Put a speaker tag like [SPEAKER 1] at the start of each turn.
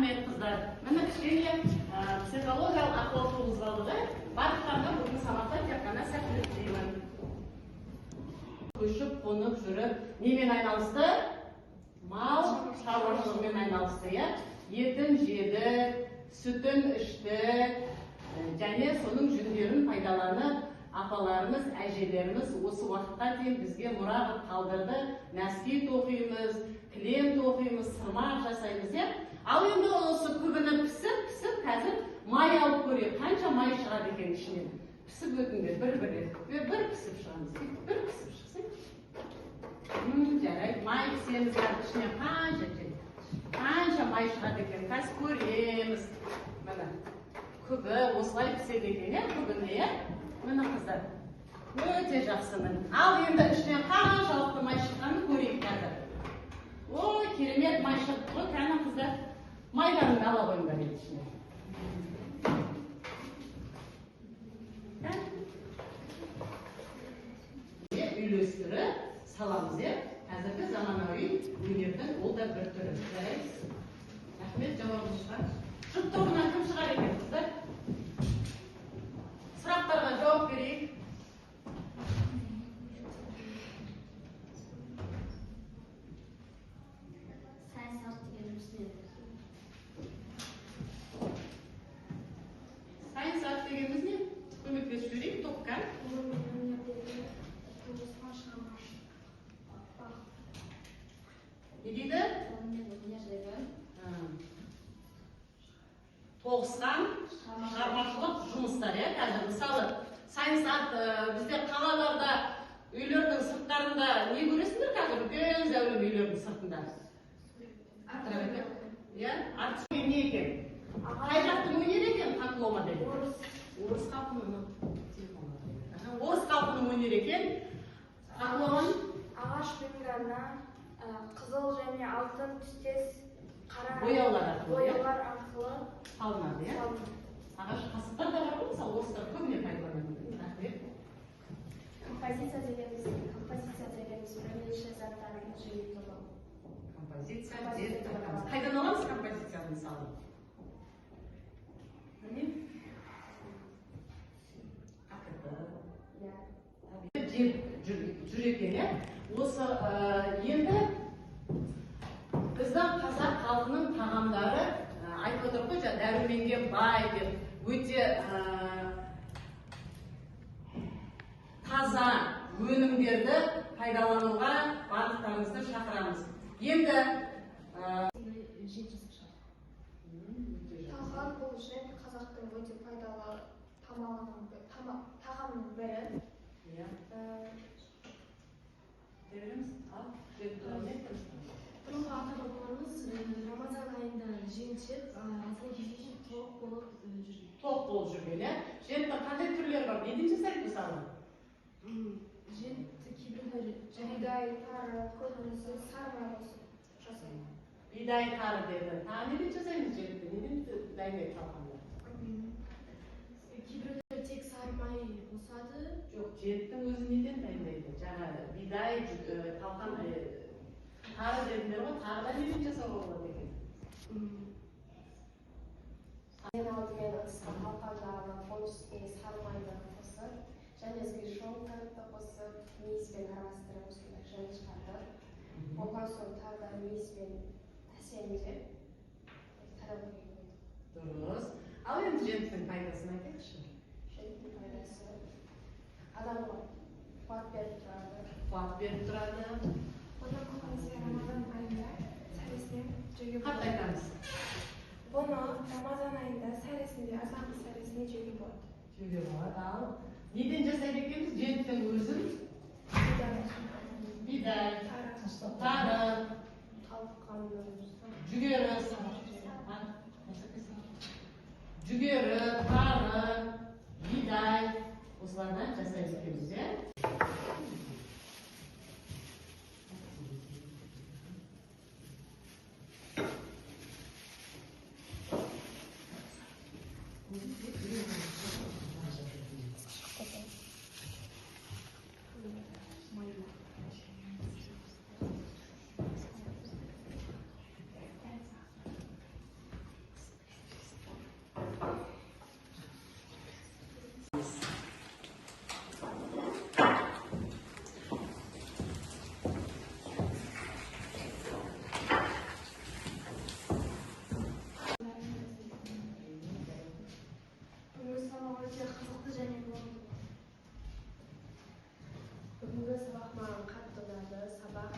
[SPEAKER 1] Рахмет, қыздар. Міне кішкене психологиялық ахуал туғызбалығы. Барлықтарына бүгін сабақта тек қана сәттілік тілеймін. Көшіп, қонып, жүріп, немен айналысты? Мал шаруашылығымен айналысты, иә? Етін жеді, сүтін ішті, және соның жүндерін пайдаланып, апаларымыз, әжелеріміз осы уақытқа дейін бізге мұра қылып қалдырды. Нәски тоқимыз, кілем тоқимыз, сырмақ жасаймыз, иә? Ал енді осы күбіні пісіп, қазір май алып көрейік. Қанша май шығады екен ішінен? Пісіп өтіңдер, бір пісіп шығамыз. Бір пісіп шықсын. Жарайды, май пісеміз, ішінен қанша май шығады екен? Қазір көреміз. Міне, күбі осылай піседі екен, иә? Күбіні, иә? Міне қыздар, өте жақсымын. Ал енді ішінен қаншалықты май шыққанын көрейік қазір. Ой, керемет май шықты ғой, кәні қыздар. Майданын ала қойыңдар енді ішіне. Үйлестіріп саламыз, е? Қазіргі заманауи өнердің ол да бір түрі. Жарайсыз? Рахмет, жауабыңыз шығар. Жұп тобынан кім шығар екен, қыздар? Сұрақтарға жауап берейік. Сайынсат дегеніміз не? Көмектесіп жіберейік, топқан. Не дейді? Тоғысқан шығармашылық жұмыстар, иә? Қазір мысалы, сайынсат бізде қалаларда үйлердің сырттарында не көресіңдер қазір? Үлкен зәулім үйлердің сыртында. Иә? Артыс не екен? Қай жақтың өнер екен қақылаума дейді? Орыс қалпының өнер екен. Қақылауын?
[SPEAKER 2] Ағаш бұйымдарына қызыл және алтын түстес қара
[SPEAKER 1] бояулар
[SPEAKER 2] арқылы
[SPEAKER 1] салынады, иә? Ағаш қасықтар да бар ғой, мысалы, осылар көбіне пайдаланады. Рахмет.
[SPEAKER 2] Композиция дегеніміз бірнеше заттардың жиынтығы.
[SPEAKER 1] Композиция деп атаймыз. Қайдан аламыз композицияны мысалы? Жүр екен, иә? Осы енді біздің қазақ халқының тағамдары айтып отыр ғой, дәруменге бай деп, өте таза өнімдерді пайдалануға барлықтарыңызды шақырамыз. Енді
[SPEAKER 2] талқан бұл жет қазақтың өте пайдалы тағамның бірі.
[SPEAKER 3] Бұрынғы ата-бабаларымыз Рамазан айында жемчеп, азан кешке тоқ болып жүрген.
[SPEAKER 1] Тоқ болып жүрген, иә? Жемтің қандай түрлері бар? Неден жасайды мысалы?
[SPEAKER 3] Жемті кейбіреулері
[SPEAKER 2] Бидай, тары, көбінесе сармай қосып жасайды.
[SPEAKER 1] Бидай, тары деді. Неден жасаймыз жемті? Неден дайындайды талқандар?
[SPEAKER 3] Кейбіреулері тек сармай қосады.
[SPEAKER 1] Жоқ, жемтің өзі неден дайындайды? Жаңа бидай, талқан, тары дедіңдер ғой, тарыда неден жасауға болады екен?
[SPEAKER 2] Ең алдымен ысқан талқандарына қол үстіне сармайды қосып, және сгущенканы қосып, мейізбен араластырып осындай және шығарды. Оған соң тарда мейізбен тәсемдеп, тарелкаға қойдық.
[SPEAKER 1] Дұрыс. Ал енді жемтің пайдасын айтайықшы.
[SPEAKER 2] Жемтің пайдасы адамға қуат беріп тұрады.
[SPEAKER 1] Қуат беріп тұрады.
[SPEAKER 2] Оны көбінесе Рамазан айында сәресінен жеуге болады.
[SPEAKER 1] Қатты айтамыз.
[SPEAKER 2] Бұны Рамазан айында сәресінде, азанғы сәресіне жеуге болады.
[SPEAKER 1] Жеуге болады. Ал неден жасайды екенбіз жемтің өзін? Бидай, тары, жүгері, тары, бидай, осылардан жасайды екенбіз, иә?
[SPEAKER 2] siz maqman qattiq unadi, sabah